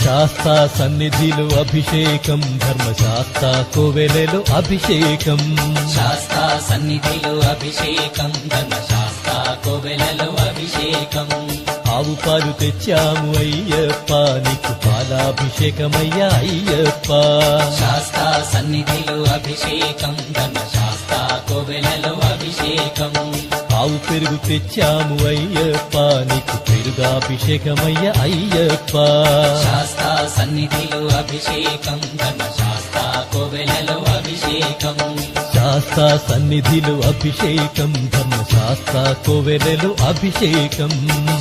శాస్తా సన్నిధిలో అభిషేకం ధర్మశాస్త్ర కోవెలలో అభిషేకం శాస్తా సన్నిధిలో అభిషేకం ధర్మశాస్త్ర కోవెలలో అభిషేకం ఆవు పాలు తెచ్చాము అయ్యప్ప నీకు పాలాభిషేకమయ్యా అయ్యప్ప శాస్తా సన్నిధిలో అభిషేకం ధర్మశాస్త్ర కోవెలలో అభిషేకం ఆవు పెరుగు తెచ్చాము అయ్యప్ప నీకు పెరుగాభిషేకమయ్యా అయ్యప్ప శాస్తా సన్నిధిలో అభిషేకం ధర్మశాస్త్ర కోవెలలో అభిషేకం శాస్తా సన్నిధిలో అభిషేకం ధర్మశాస్త్ర కోవెలలో అభిషేకం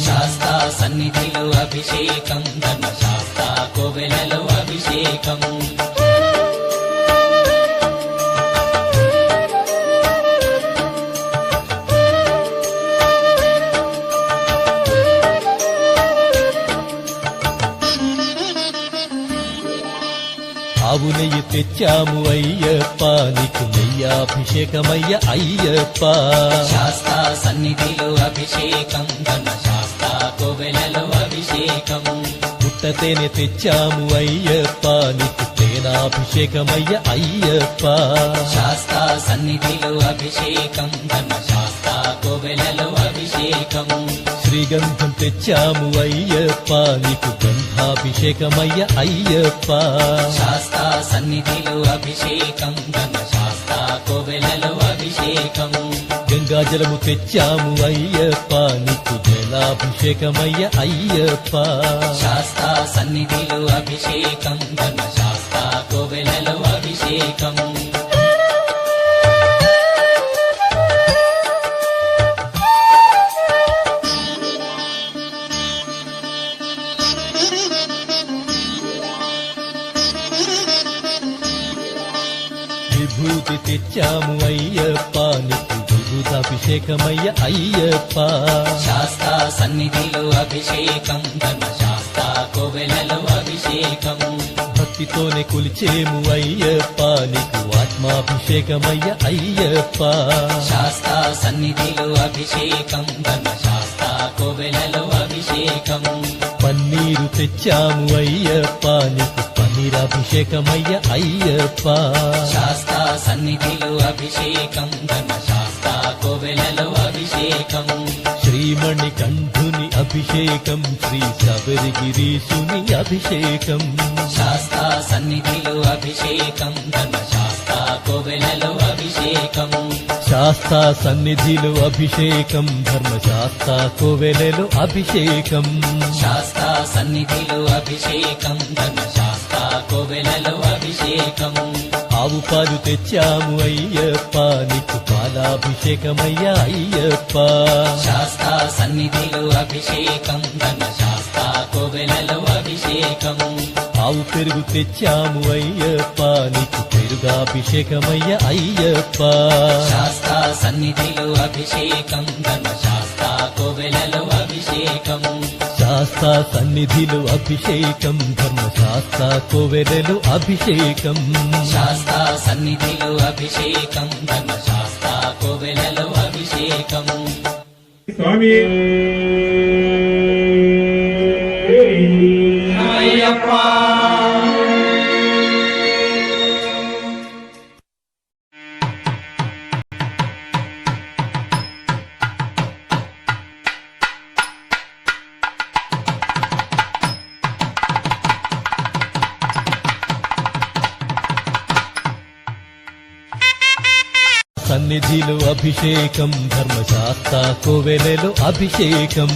శాస్తా సన్నిధిలో అభిషేకం ధర్మశాస్త్ర కోవెలలో అభిషేకం ఆవు నెయ్యి తెచ్చాము అయ్యప్ప నీకు నెయ్యాభిషేకమయ్య అయ్యప్ప శాస్తా సన్నిధిలో అభిషేకం ధర్మశాస్త్ర కోవెలలో అభిషేకం పుట్టతేనె తెచ్చాము అయ్యప్ప నీకు తేనాభిషేకమయ్య అయ్యప్ప శాస్తా సన్నిధిలో అభిషేకం ధర్మశాస్త్ర కోవెలలో అభిషేకం శ్రీగంధం తెచ్చాము అయ్యప్ప నీకు గంధాభిషేకమయ్య అయ్యప్ప శాస్తా సన్నిధిలో అభిషేకం ధర్మశాస్త్ర కోవెలలో అభిషేకం గంగాజలము తెచ్చాము అయ్యప్ప నీకు జలాభిషేకమయ్య అయ్యప్ప శాస్తా సన్నిధిలో అభిషేకం ధర్మశాస్త్ర కోవెలలో అభిషేకం విభూతి తెచ్చాము అయ్యప్ప నీకు విభూతాభిషేకమయ్య అయ్యప్ప శాస్తా సన్నిధిలో అభిషేకం ధర్మశాస్త్ర కోవెలలో అభిషేకం భక్తితోనే కొలిచేము అయ్యప్ప నీకు ఆత్మాభిషేకమయ్య అయ్యప్ప శాస్తా సన్నిధిలో అభిషేకం ధర్మశాస్త్ర కోవెలలో అభిషేకం పన్నీరు తెచ్చాము అయ్యప్ప నీకు పన్నీరాభిషేకమయ్య అయ్యప్ప శాస్తా సన్నిధిలో అభిషేకం ధర్మశాస్త్ర కోవెలలో అభిషేకం శ్రీమణి కంఠుని అభిషేకం శ్రీ శబరిగిరీశుని అభిషేకం శాస్తా సన్నిధిలో అభిషేకం ధర్మశాస్త్ర కోవెలలో అభిషేకం శాస్తా సన్నిధిలో అభిషేకం ధర్మశాస్త్ర కోవెలలో అభిషేకం శాస్తా సన్నిధిలో అభిషేకం ధర్మశాస్త్ర కోవెలలో అభిషేకం ఆవు పాలు తెచ్చాము అయ్యప్ప నీకు పాలాభిషేకమయ్య అయ్యప్ప శాస్తా సన్నిధిలో అభిషేకం ధర్మశాస్త్ర కోవెలలో అభిషేకం ఆవు పెరుగు తెచ్చాము అయ్యప్ప నీకు పెరుగాభిషేకమయ్య అయ్యప్ప శాస్తా సన్నిధిలో అభిషేకం ధర్మశాస్త్ర కోవెలలో అభిషేకం శాస్తా సన్నిధిలో అభిషేకం ధర్మశాస్త్ర కోవెలలో అభిషేకం శాస్తా సన్నిధిలో అభిషేకం ధర్మశాస్త్ర కోవెలలో అభిషేకం స్వామి అయ్యప్ప సన్నిధిలో అభిషేకం ధర్మశాస్త్ర కోవెలలో అభిషేకం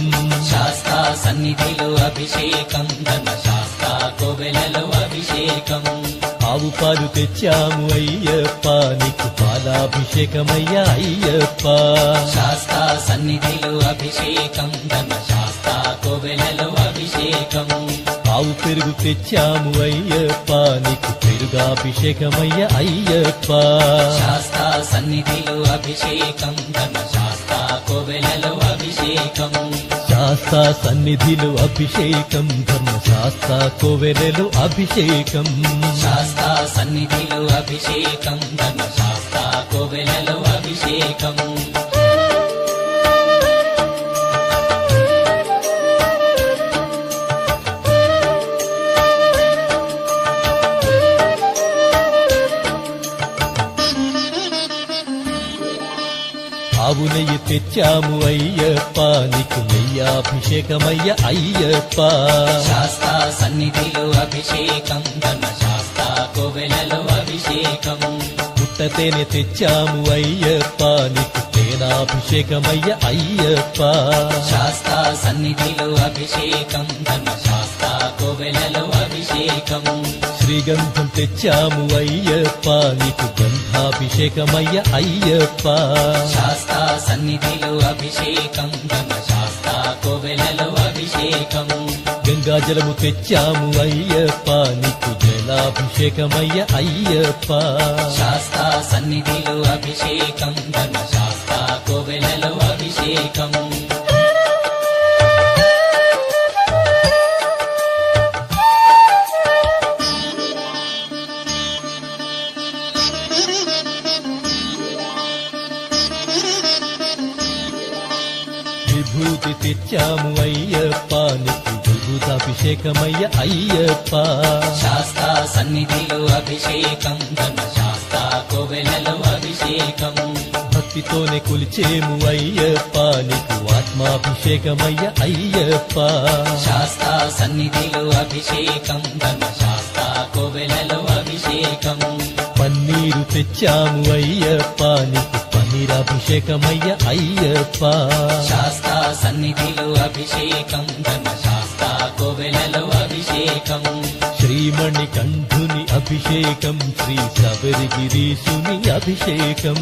శాస్తా సన్నిధిలో అభిషేకం ధర్మశాస్త్ర కోవెలలో అభిషేకం ఆవు పాలు తెచ్చాము అయ్యప్ప నీకు పాలాభిషేకమయ్య అయ్యప్ప శాస్తా సన్నిధిలో అభిషేకం ధర్మశాస్త్ర కోవెలలో అభిషేకం ఆవు పెరుగు తెచ్చాము అయ్యప్ప నీకు పెరుగాభిషేకమయ్య అయ్యప్ప శాస్తా సన్నిధిలో అభిషేకం ధర్మశాస్త్ర కోవెలలో అభిషేకం శాస్తా సన్నిధిలో అభిషేకం ధర్మశాస్త్ర కోవెలలో అభిషేకం శాస్తా సన్నిధిలో అభిషేకం ధర్మశాస్త్ర కోవెలలో అభిషేకం తెచ్చాము అయ్యప్ప నీకు నెయ్యాభిషేకమయ్య అయ్యప్ప శాస్తా సన్నిధిలో అభిషేకం ధర్మశాస్త్ర కోవెలలో అభిషేకం పుట్టతేనె తెచ్చాము అయ్యప్ప నీకు తేనాభిషేకమయ్య అయ్యప్ప శాస్తా సన్నిధిలో అభిషేకం ధర్మశాస్త్ర కోవెలలో అభిషేకం శ్రీగంధం తెచ్చాము అయ్యప్ప నీకు గంధాభిషేకమయ్య అయ్యప్ప శాస్తా సన్నిధిలో అభిషేకం ధర్మశాస్త్ర కోవెలలో అభిషేకం గంగాజలము తెచ్చాము అయ్యప్ప నీకు జలాభిషేకమయ్య అయ్యప్ప శాస్తా సన్నిధిలో అభిషేకం ధర్మశాస్త్ర కోవెలలో అభిషేకం విభూతి తెచ్చాము అయ్యప్ప నీకు విభూతాభిషేకమయ్య అయ్యప్ప శాస్తా సన్నిధిలో అభిషేకం ధర్మశాస్త్ర కోవెలలో అభిషేకం భక్తితోనే కొలిచేము అయ్యప్ప నీకు ఆత్మాభిషేకమయ్య అయ్యప్ప శాస్తా సన్నిధిలో అభిషేకం ధర్మశాస్త్ర కోవెలలో అభిషేకం పన్నీరు తెచ్చాము అయ్యప్ప నీకు పన్నీరాభిషేకమయ్య అయ్యప్ప శాస్తా సన్నిధిలో అభిషేకం ధర్మశాస్త్ర కోవెలలో అభిషేకం శ్రీమణి కంఠుని అభిషేకం శ్రీ శబరిగిరీశుని అభిషేకం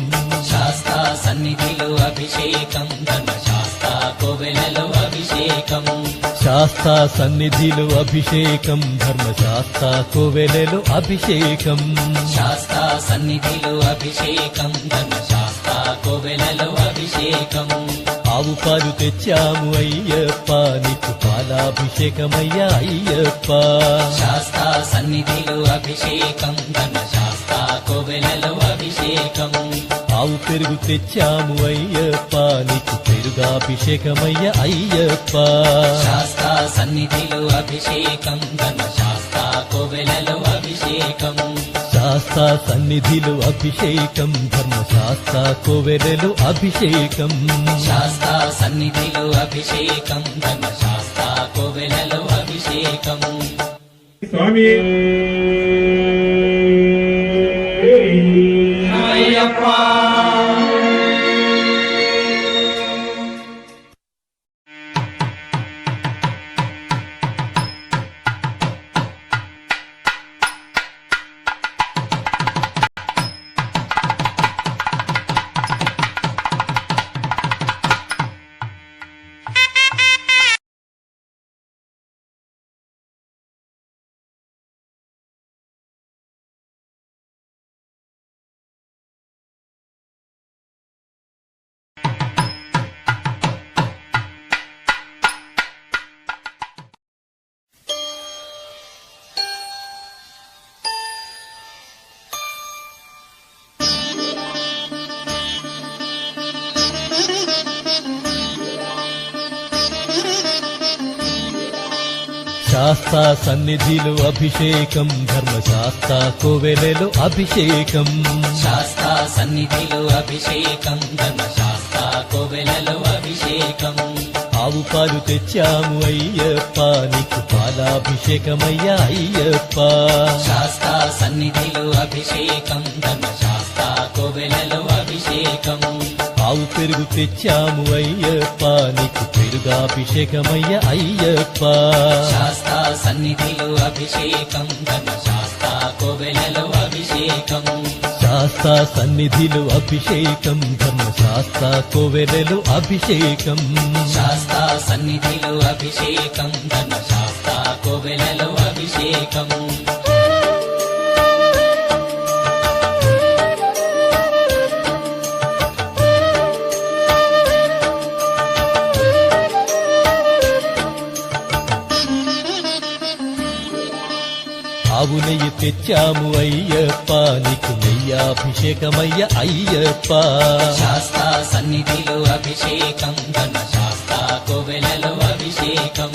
శాస్తా సన్నిధిలో అభిషేకం ధర్మశాస్త్ర కోవెలలో అభిషేకం శాస్తా సన్నిధిలో అభిషేకం ధర్మశాస్త్ర కోవెలలో అభిషేకం శాస్తా సన్నిధిలో అభిషేకం ధర్మశాస్త్ర కోవెలలో అభిషేకం ఆవు పాలు తెచ్చాము అయ్యప్ప నీకు పాలాభిషేకమయ్య అయ్యప్ప శాస్తా సన్నిధిలో అభిషేకం ధర్మశాస్త్ర కోవెలలో అభిషేకం ఆవు పెరుగు తెచ్చాము అయ్యప్ప నీకు పెరుగాభిషేకమయ్య అయ్యప్ప శాస్తా సన్నిధిలో అభిషేకం ధర్మశాస్త్ర కోవెలలో అభిషేకం శాస్తా సన్నిధిలో అభిషేకం ధర్మశాస్త్ర కోవెలలో అభిషేకం శాస్తా సన్నిధిలో అభిషేకం ధర్మశాస్త్ర కోవెలలో అభిషేకం స్వామి అయ్యప్ప శాస్తా సన్నిధిలో అభిషేకం ధర్మశాస్త్ర కోవెలలో అభిషేకం శాస్తా సన్నిధిలో అభిషేకం ధర్మశాస్త్ర కోవెలలో అభిషేకం ఆవు పాలు తెచ్చాము అయ్యప్ప నీకు పాలాభిషేకమయ్య అయ్యప్ప శాస్తా సన్నిధిలో అభిషేకం ధర్మశాస్త్ర కోవెలలో అభిషేకం ఆవు పెరుగు తెచ్చాము అయ్యప్ప నీకు పెరుగాభిషేకమయ్య అయ్యప్ప శాస్తా సన్నిధిలో అభిషేకం ధర్మశాస్త్ర కోవెలలో అభిషేకం శాస్తా సన్నిధిలో అభిషేకం ధర్మశాస్త్ర కోవెలలో అభిషేకం శాస్తా సన్నిధిలో అభిషేకం ధర్మశాస్త్ర కోవెలలో అభిషేకం ఆవు నెయ్యి తెచ్చాము అయ్యప్ప నీకు నెయ్యాభిషేకమయ్య అయ్యప్ప శాస్తా సన్నిధిలో అభిషేకం ధర్మశాస్త్ర కోవెలలో అభిషేకం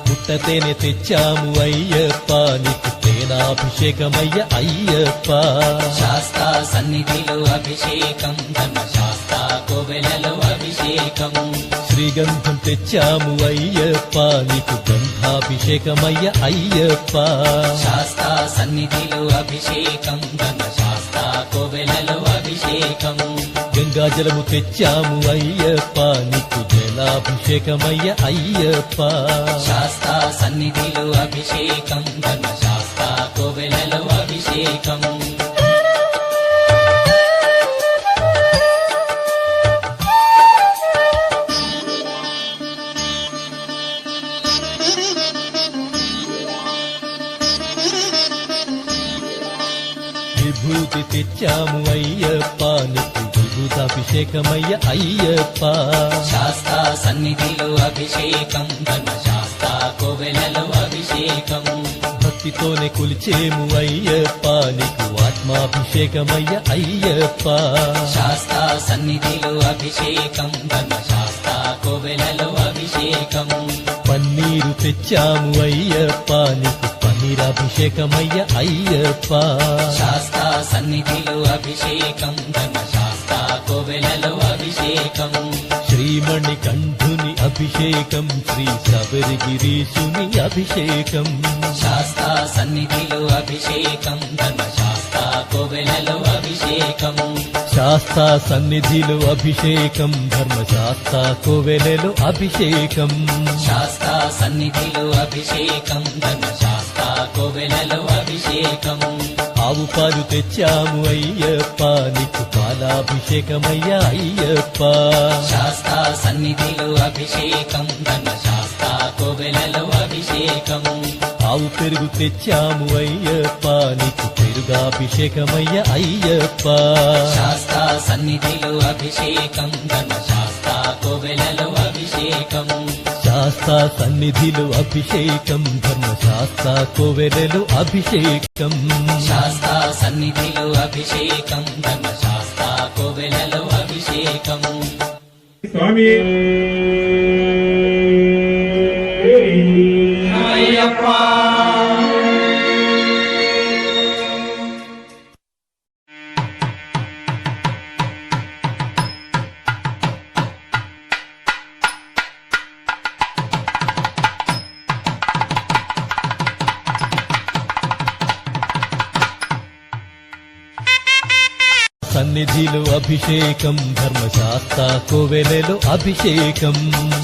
పుట్టతేనె తెచ్చాము అయ్యప్ప నీకు తేనాభిషేకమయ్య అయ్యప్ప శాస్తా సన్నిధిలో అభిషేకం ధర్మశాస్త్ర కోవెలలో అభిషేకం అభిషేకం శ్రీగంధం తెచ్చాము అయ్యప్ప నీకు గంధాభిషేకమయ్య అయ్యప్ప శాస్తా సన్నిధిలో అభిషేకం ధర్మశాస్త్ర కోవెలలో అభిషేకం గంగాజలము తెచ్చాము అయ్యప్ప నీకు జలాభిషేకమయ్య అయ్యప్ప శాస్తా సన్నిధిలో అభిషేకం ధర్మశాస్త్ర కోవెలలో అభిషేకం విభూతి తెచ్చాము అయ్యప్ప నీకు విభూతాభిషేకమయ్య అయ్యప్ప శాస్తా సన్నిధిలో అభిషేకం ధర్మశాస్త్ర కోవెలలో అభిషేకం భక్తితోనే కొలిచేము అయ్యప్ప నీకు ఆత్మాభిషేకమయ్య అయ్యప్ప శాస్తా సన్నిధిలో అభిషేకం ధర్మశాస్త్ర కోవెలలో అభిషేకం పన్నీరు తెచ్చాము అయ్యప్ప నీకు పన్నీరాభిషేకమయ్య అయ్యప్ప శాస్తా సన్నిధిలో అభిషేకం ధర్మశాస్త్ర కోవెలలో అభిషేకం శ్రీమణి కంఠుని అభిషేకం శ్రీ శబరిగిరీశుని అభిషేకం శాస్తా సన్నిధిలో అభిషేకం ధర్మశాస్త్ర కోవెలలో అభిషేకం శాస్తా సన్నిధిలో అభిషేకం ధర్మశాస్త్ర కోవెలలో అభిషేకం శాస్తా సన్నిధిలో అభిషేకం ధర్మశాస్త్ర కోవెలలో అభిషేకం ఆవు పాలు తెచ్చాము అయ్యప్ప నీకు పాలాభిషేకమయ్య అయ్యప్ప శాస్తా సన్నిధిలో అభిషేకం ధర్మశాస్త్ర కోవెలలో అభిషేకం ఆవు పెరుగు తెచ్చాము అయ్యప్ప నీకు పెరుగాభిషేకమయ్య అయ్యప్ప శాస్తా సన్నిధిలో అభిషేకం ధర్మశాస్త్ర కోవెలలో అభిషేకం శాస్తా సన్నిధిలో అభిషేకం ధర్మశాస్త్ర కోవెలలో అభిషేకం శాస్తా సన్నిధిలో అభిషేకం ధర్మశాస్త్ర కోవెలలో అభిషేకం స్వామి అయ్యప్ప సన్నిధిలో అభిషేకం ధర్మశాస్త్ర కోవెలలో అభిషేకం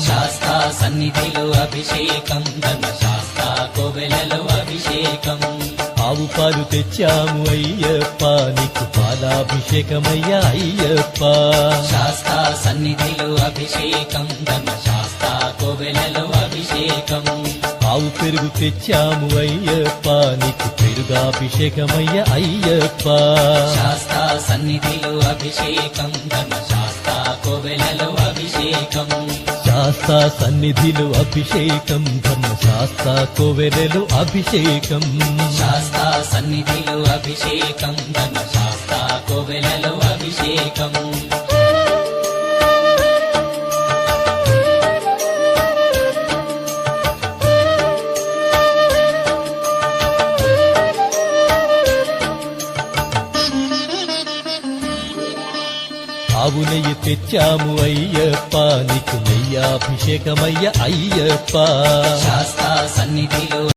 శాస్తా సన్నిధిలో అభిషేకం ధర్మశాస్త్ర కోవెలలో అభిషేకం ఆవు పాలు తెచ్చాము అయ్యప్ప నీకు పాలాభిషేకమయ్య అయ్యప్ప శాస్తా సన్నిధిలో అభిషేకం ధర్మశాస్త్ర కోవెలలో అభిషేకం ఆవు పెరుగు తెచ్చాము అయ్యప్ప నీకు పెరుగాభిషేకమయ్య అయ్యప్ప శాస్తా సన్నిధిలో అభిషేకం ధర్మశాస్త్ర కోవెలలో అభిషేకం శాస్తా సన్నిధిలో అభిషేకం ధర్మశాస్త్ర కోవెలలో అభిషేకం శాస్తా సన్నిధిలో అభిషేకం ధర్మశాస్త్ర కోవెలలో అభిషేకం ఆవు నెయ్యి తెచ్చాము అయ్యప్ప నీకు నెయ్యాభిషేకమయ్య అయ్యప్ప శాస్తా సన్నిధిలో